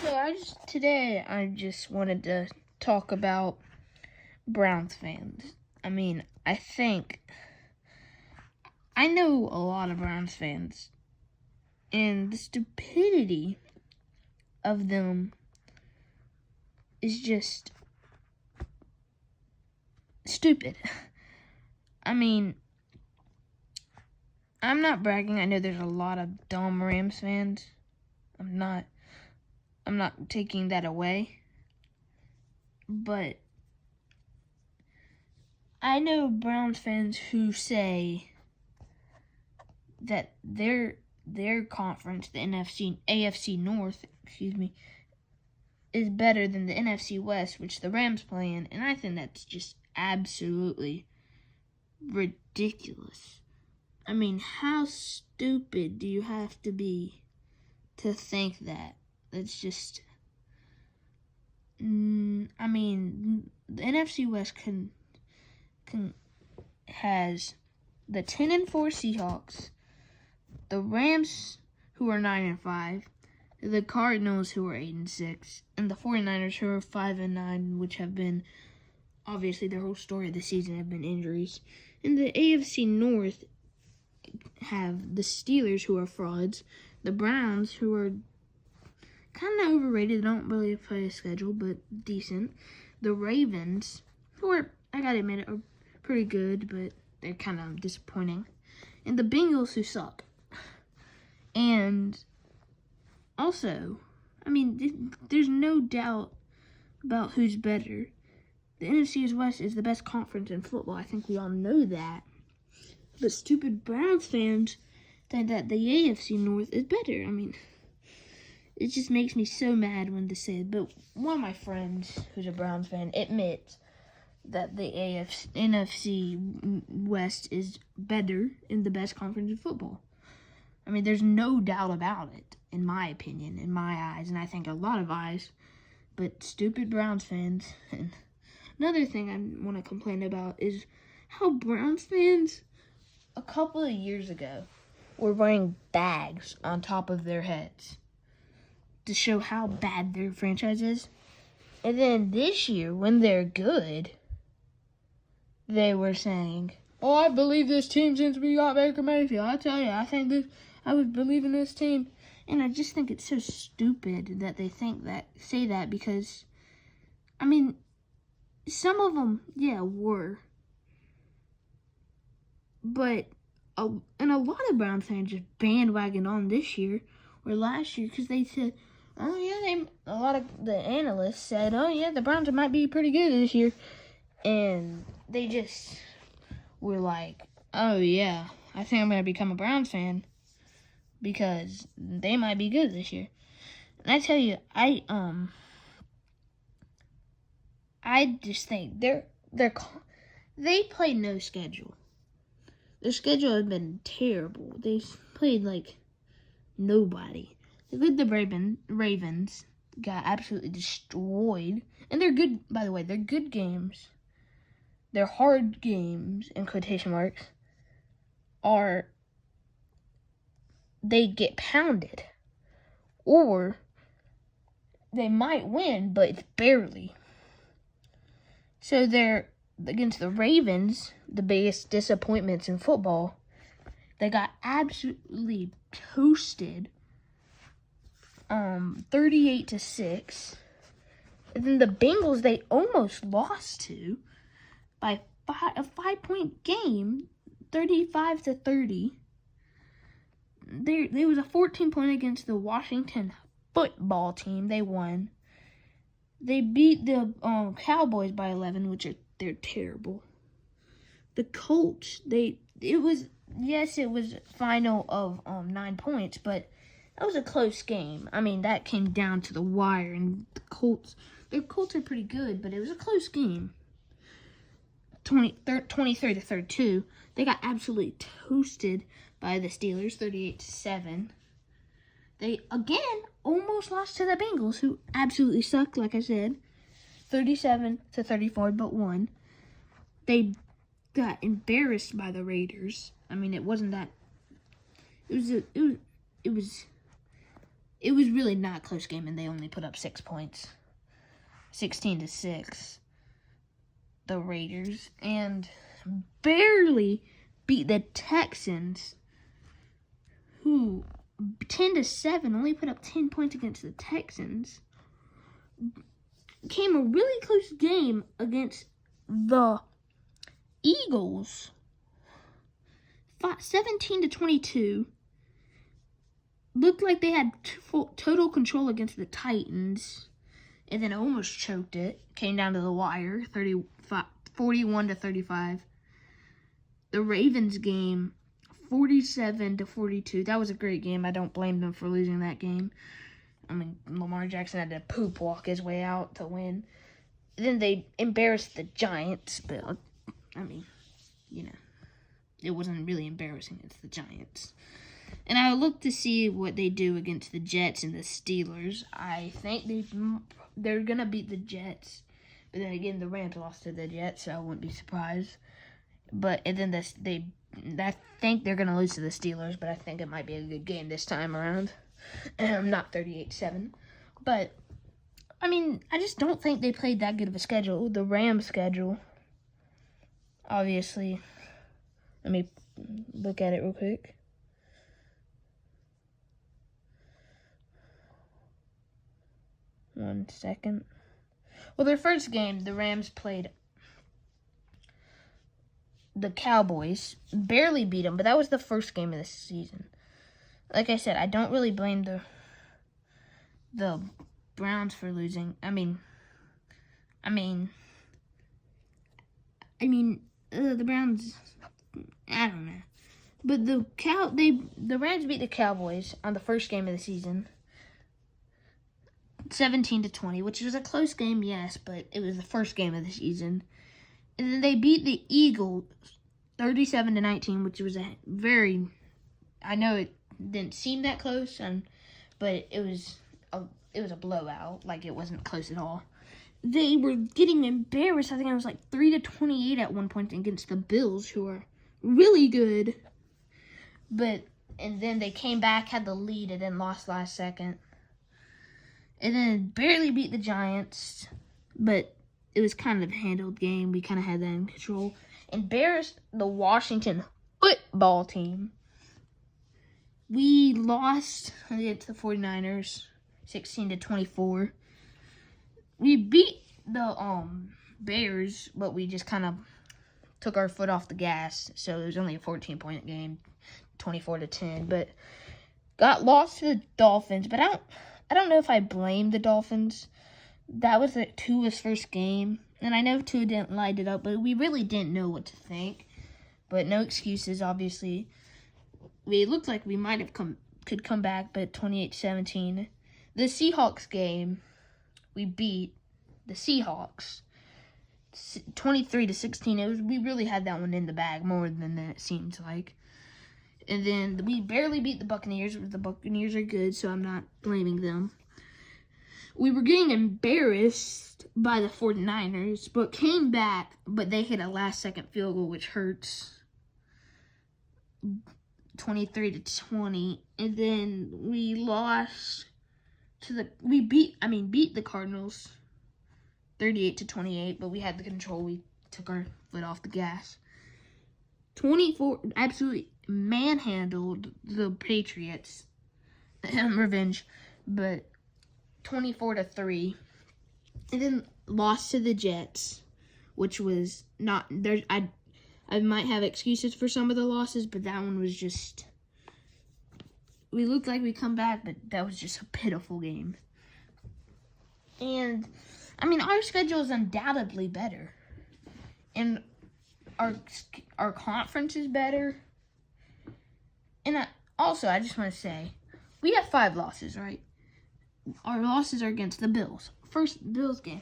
So today I just wanted to talk about Browns fans. I know a lot of Browns fans, and the stupidity of them is just stupid. I mean, I'm not bragging. I know there's a lot of dumb Rams fans. I'm not taking that away. But I know Browns fans who say that their conference, the AFC North, is better than the NFC West, which the Rams play in, and I think that's just absolutely ridiculous. I mean, how stupid do you have to be to think that? That's just, the NFC West has the 10-4 Seahawks, the Rams, who are 9-5, the Cardinals, who are 8-6, and the 49ers, who are 5-9, which have been, obviously, their whole story of the season have been injuries. And the AFC North have the Steelers, who are frauds, the Browns, who are kind of overrated. They don't really play a schedule, but decent. The Ravens, who are, I gotta admit, are pretty good, but they're kind of disappointing. And the Bengals, who suck. And also, there's no doubt about who's better. The NFC West is the best conference in football. I think we all know that. But stupid Browns fans think that the AFC North is better. It just makes me so mad when they say it. But one of my friends, who's a Browns fan, admits that the NFC West is better in the best conference in football. There's no doubt about it, in my opinion, in my eyes, and I think a lot of eyes. But stupid Browns fans. And another thing I want to complain about is how Browns fans, a couple of years ago, were wearing bags on top of their heads to show how bad their franchise is. And then this year, when they're good, they were saying, "Oh, I believe this team since we got Baker Mayfield. I tell you, I would believe in this team." And I just think it's so stupid that they say that because, some of them, were. But, and a lot of Brown fans just bandwagoned on this year or last year because they said, a lot of the analysts said, the Browns might be pretty good this year. And they just were like, I think I'm going to become a Browns fan because they might be good this year. And I tell you, I just think they play no schedule. Their schedule has been terrible. They've played like nobody. They played the Ravens, got absolutely destroyed. And they're good, by the way, they're good games. Their hard games, in quotation marks, they get pounded. Or they might win, but it's barely. So they're against the Ravens, the biggest disappointments in football. They got absolutely toasted, 38-6. And then the Bengals, they almost lost to by a 5-point game, 35-30. There was a 14-point against the Washington football team. They won. They beat the Cowboys by 11, which they're terrible. The Colts, it was final of 9 points, but that was a close game. That came down to the wire, and the Colts are pretty good, but it was a close game. 23-32. They got absolutely toasted by the Steelers, 38-7. They, again, almost lost to the Bengals, who absolutely sucked, like I said. 37-34, but won. They got embarrassed by the Raiders. It wasn't that. It was it was really not a close game, and they only put up 6 points. 16-6. The Raiders. And barely beat the Texans, who 10-7 only put up 10 points against the Texans. Came a really close game against the Eagles. 17-22. Looked like they had total control against the Titans, and then almost choked it. Came down to the wire, 41-35. The Ravens game, 47-42. That was a great game. I don't blame them for losing that game. I mean, Lamar Jackson had to poop walk his way out to win. Then they embarrassed the Giants, but I mean, you know, it wasn't really embarrassing. It's the Giants. And I look to see what they do against the Jets and the Steelers. I think they're going to beat the Jets. But then again, the Rams lost to the Jets, so I wouldn't be surprised. But and then I think they're going to lose to the Steelers, but I think it might be a good game this time around. Not 38-7. But, I mean, I just don't think they played that good of a schedule. The Rams schedule, obviously. Let me look at it real quick. One second. Well, their first game, the Rams played the Cowboys. Barely beat them, but that was the first game of the season. Like I said, I don't really blame the Browns for losing. I mean, the Browns, I don't know. But the Rams beat the Cowboys on the first game of the season, 17-20, which was a close game, yes, but it was the first game of the season. And then they beat the Eagles 37-19, which was a very, I know it didn't seem that close, but it was a blowout. Like, it wasn't close at all. They were getting embarrassed. I think it was like 3-28 at one point against the Bills, who are really good. And then they came back, had the lead, and then lost last second. And then barely beat the Giants, but it was kind of a handled game. We kind of had that in control. Embarrassed the Washington football team. We lost against the 49ers, 16-24. We beat the Bears, but we just kind of took our foot off the gas. So it was only a 14-point game, 24-10. But got lost to the Dolphins. But I don't know if I blame the Dolphins. That was Tua's first game. And I know Tua didn't light it up, but we really didn't know what to think. But no excuses, obviously. It looked like we might have could come back, but 28-17. The Seahawks game, we beat the Seahawks 23-16. We really had that one in the bag more than it seems like. And then we barely beat the Buccaneers. The Buccaneers are good, so I'm not blaming them. We were getting embarrassed by the 49ers, but came back, but they hit a last-second field goal, which hurts. 23-20. And then we lost to beat the Cardinals 38-28, but we had the control. We took our foot off the gas. 24, absolutely manhandled the Patriots. Revenge, but 24-3. And then lost to the Jets, which was not there. I might have excuses for some of the losses, but that one was just, we looked like we come back, but that was just a pitiful game. And I mean, our schedule is undoubtedly better, and our conference is better. And I just want to say, we have 5 losses, right? Our losses are against the Bills. First Bills game,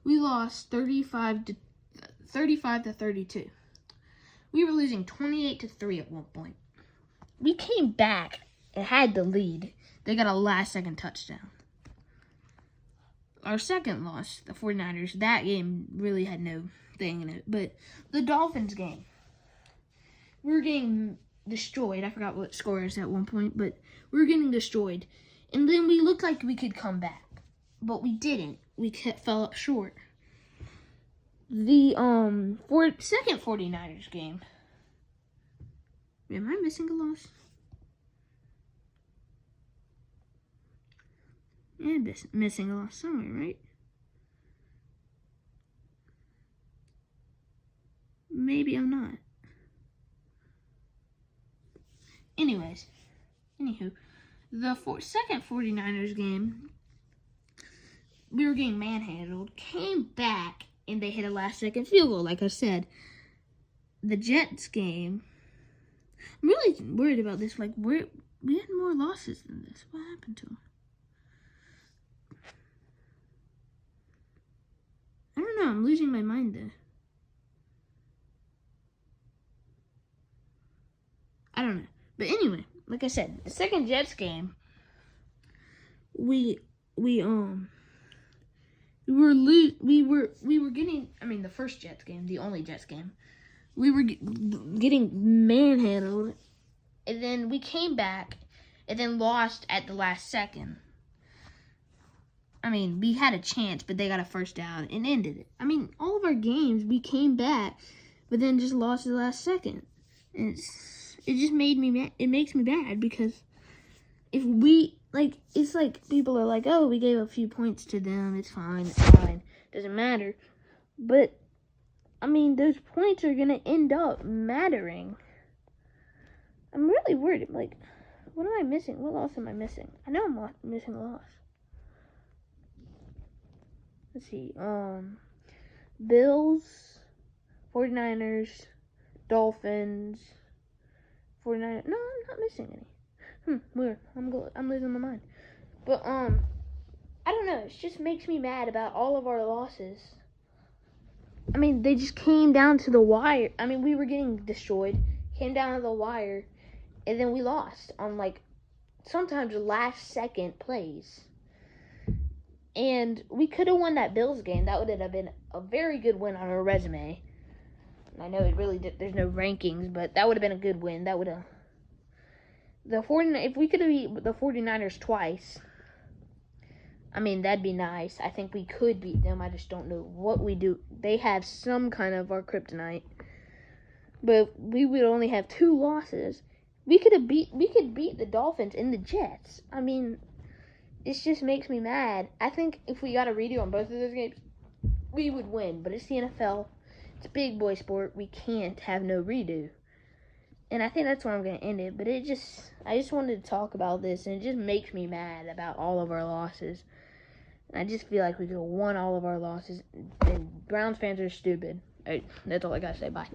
we lost 35-32. We were losing 28-3 at one point. We came back and had the lead. They got a last-second touchdown. Our second loss, the 49ers, that game really had no thing in it. But the Dolphins game, we were getting destroyed. I forgot what score is at one point, but We were getting destroyed. And then we looked like we could come back. But we didn't. We fell up short. The second 49ers game. Am I missing a loss? Yeah, missing a loss somewhere, right? Maybe I'm not. Anyways, anywho, the second 49ers game, we were getting manhandled, came back, and they hit a last-second field goal, like I said. The Jets game, I'm really worried about this. Like, we had more losses than this. What happened to them? I don't know. I'm losing my mind there. I don't know. But anyway, like I said, the second Jets game, we were getting, I mean, the first Jets game, the only Jets game, we were getting manhandled, and then we came back, and then lost at the last second. I mean, we had a chance, but they got a first down and ended it. I mean, all of our games, we came back, but then just lost at the last second. And it just made me mad. It makes me mad because if we, like, it's like people are like, oh, we gave a few points to them. It's fine. Doesn't matter. But, I mean, those points are going to end up mattering. I'm really worried. Like, what am I missing? What loss am I missing? I know I'm missing a loss. Let's see. Bills, 49ers, Dolphins, 49ers. No, I'm not missing any. Weird. I'm losing my mind. But, I don't know. It just makes me mad about all of our losses. I mean, they just came down to the wire. I mean, we were getting destroyed. Came down to the wire. And then we lost on, like, sometimes last second plays. And we could have won that Bills game. That would have been a very good win on our resume. I know it really there's no rankings, but that would have been a good win. That would have if we could have beat the 49ers twice, I mean, that'd be nice. I think we could beat them. I just don't know what we do. They have some kind of our kryptonite. But we would only have 2 losses. We could beat the Dolphins and the Jets. I mean, it just makes me mad. I think if we got a redo on both of those games, we would win. But it's the NFL. It's a big boy sport. We can't have no redo. And I think that's where I'm going to end it. But I just wanted to talk about this. And it just makes me mad about all of our losses. And I just feel like we could have won all of our losses. And Browns fans are stupid. All right, that's all I got to say. Bye.